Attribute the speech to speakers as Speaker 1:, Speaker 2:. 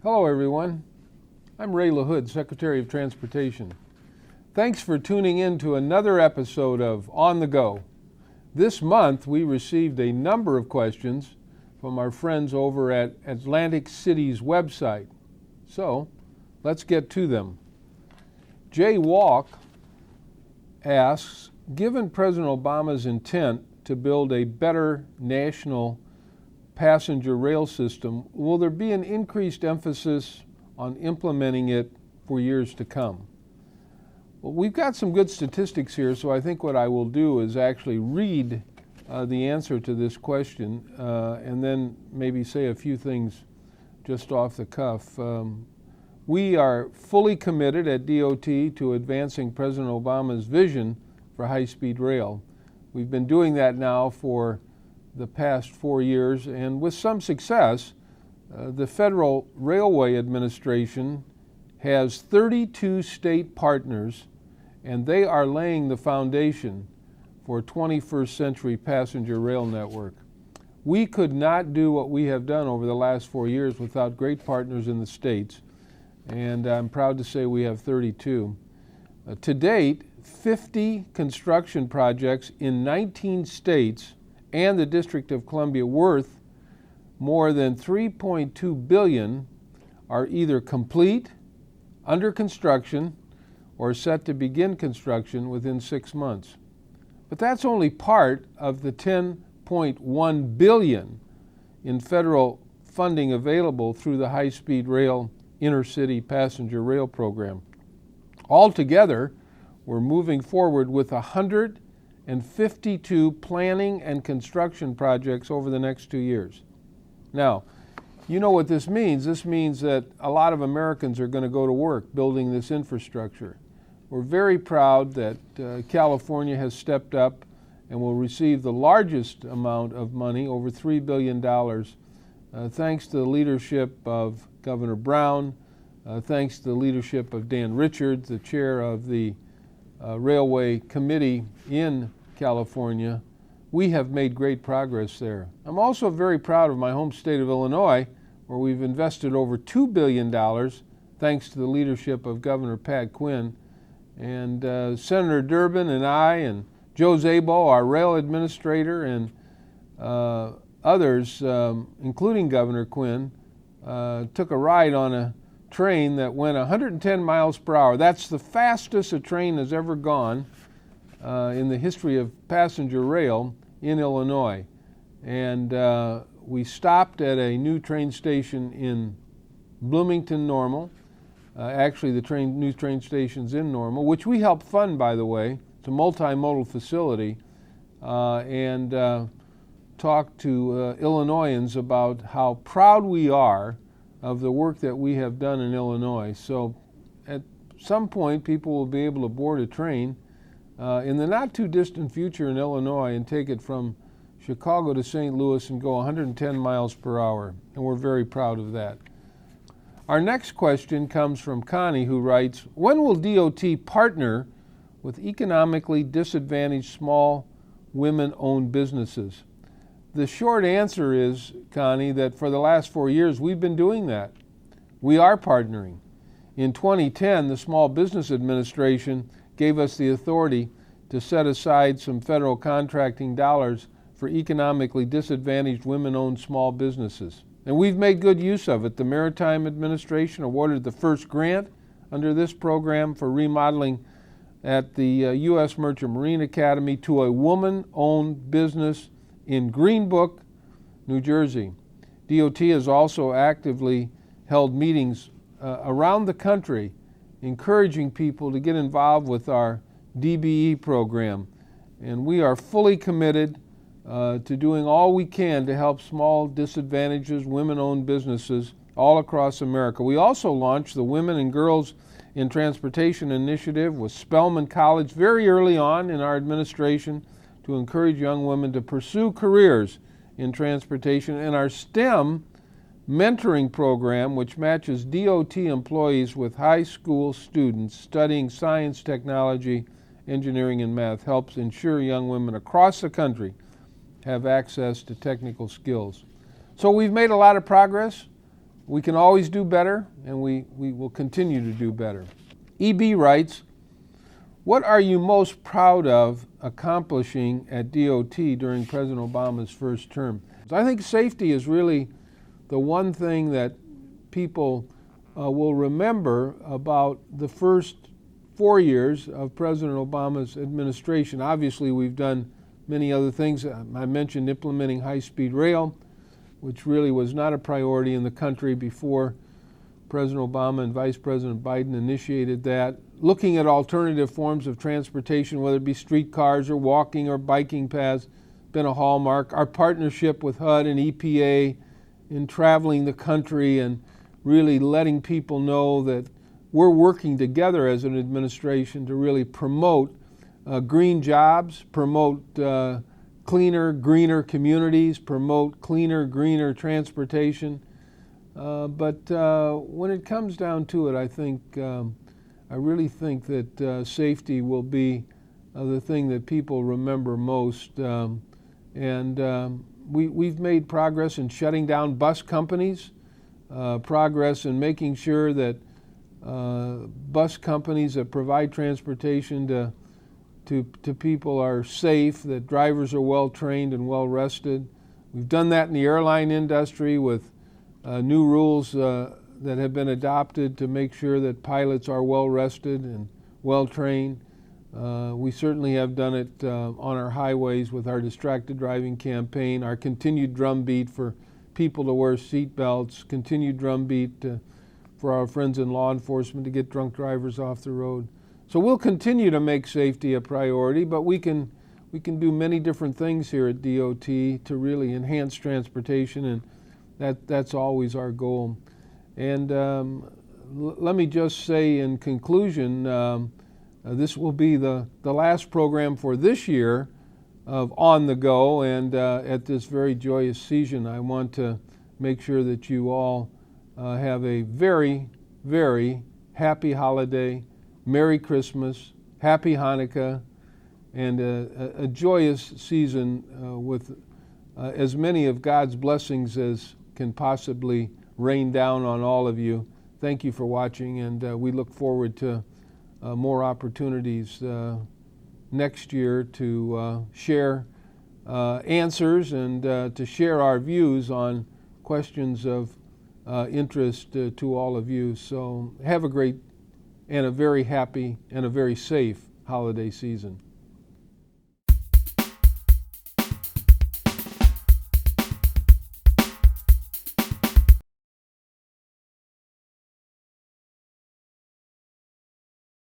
Speaker 1: Hello everyone, I'm Ray LaHood, Secretary of Transportation. Thanks for tuning in to another episode of On the Go. This month we received a number of questions from our friends over at Atlantic City's website. So let's get to them. Jay Walk asks, given President Obama's intent to build a better national passenger rail system, will there be an increased emphasis on implementing it for years to come? Well, we've got some good statistics here, so I think what I will do is actually read the answer to this question and then maybe say a few things just off the cuff. We are fully committed at DOT to advancing President Obama's vision for high-speed rail. We've been doing that now for the past 4 years, and with some success. The Federal Railway Administration has 32 state partners, and they are laying the foundation for a 21st century passenger rail network. We could not do what we have done over the last 4 years without great partners in the states, and I'm proud to say we have 32. To date, 50 construction projects in 19 states and the District of Columbia worth more than $3.2 billion are either complete, under construction, or set to begin construction within 6 months. But that's only part of the $10.1 billion in federal funding available through the high-speed rail intercity passenger rail program. Altogether, we're moving forward with 152 planning and construction projects over the next 2 years. Now, you know what this means. This means that a lot of Americans are going to go to work building this infrastructure. We're very proud that California has stepped up and will receive the largest amount of money, over $3 billion, thanks to the leadership of Governor Brown, thanks to the leadership of Dan Richards, the chair of the Railway Committee in California. We have made great progress there. I'm also very proud of my home state of Illinois, where we've invested over $2 billion thanks to the leadership of Governor Pat Quinn. And Senator Durbin and I and Joe Szabo, our rail administrator, and others, including Governor Quinn, took a ride on a train that went 110 miles per hour. That's the fastest a train has ever gone in the history of passenger rail in Illinois. And we stopped at a new train station in Bloomington, Normal. Actually, the new train station's in Normal, which we helped fund, by the way. It's a multimodal facility, and talked to Illinoisans about how proud we are of the work that we have done in Illinois. So at some point, people will be able to board a train in the not too distant future in Illinois and take it from Chicago to St. Louis and go 110 miles per hour, and we're very proud of that. Our next question comes from Connie, who writes, when will DOT partner with economically disadvantaged small women-owned businesses? The short answer is, Connie, that for the last 4 years we've been doing that. We are partnering. In 2010, the Small Business Administration gave us the authority to set aside some federal contracting dollars for economically disadvantaged women-owned small businesses. And we've made good use of it. The Maritime Administration awarded the first grant under this program for remodeling at the U.S. Merchant Marine Academy to a woman-owned business in Greenbrook, New Jersey. DOT has also actively held meetings around the country encouraging people to get involved with our DBE program. And we are fully committed to doing all we can to help small, disadvantaged, women-owned businesses all across America. We also launched the Women and Girls in Transportation Initiative with Spelman College very early on in our administration to encourage young women to pursue careers in transportation, and our STEM mentoring program, which matches DOT employees with high school students studying science, technology, engineering, and math, helps ensure young women across the country have access to technical skills. So we've made a lot of progress. we can always do better, and we will continue to do better. EB writes, what are you most proud of accomplishing at DOT during President Obama's first term? I think safety is really the one thing that people will remember about the first 4 years of President Obama's administration. Obviously, we've done many other things. I mentioned implementing high-speed rail, which really was not a priority in the country before President Obama and Vice President Biden initiated that. Looking at alternative forms of transportation, whether it be streetcars or walking or biking paths, been a hallmark. Our partnership with HUD and EPA in traveling the country and really letting people know that we're working together as an administration to really promote green jobs, promote cleaner, greener communities, promote cleaner, greener transportation. But when it comes down to it, I really think that safety will be the thing that people remember most. We've made progress in shutting down bus companies, progress in making sure that bus companies that provide transportation to people are safe, that drivers are well trained and well rested. We've done that in the airline industry with new rules that have been adopted to make sure that pilots are well rested and well trained. We certainly have done it on our highways with our distracted driving campaign, our continued drumbeat for people to wear seat belts, continued drumbeat for our friends in law enforcement to get drunk drivers off the road. So we'll continue to make safety a priority, but we can do many different things here at DOT to really enhance transportation, and that's always our goal. And let me just say in conclusion, this will be the last program for this year of On the Go, and at this very joyous season, I want to make sure that you all have a very, very happy holiday, Merry Christmas, Happy Hanukkah, and a joyous season with as many of God's blessings as can possibly rain down on all of you. Thank you for watching, and we look forward to more opportunities next year to share answers and to share our views on questions of interest to all of you. So have a great and a very happy and a very safe holiday season.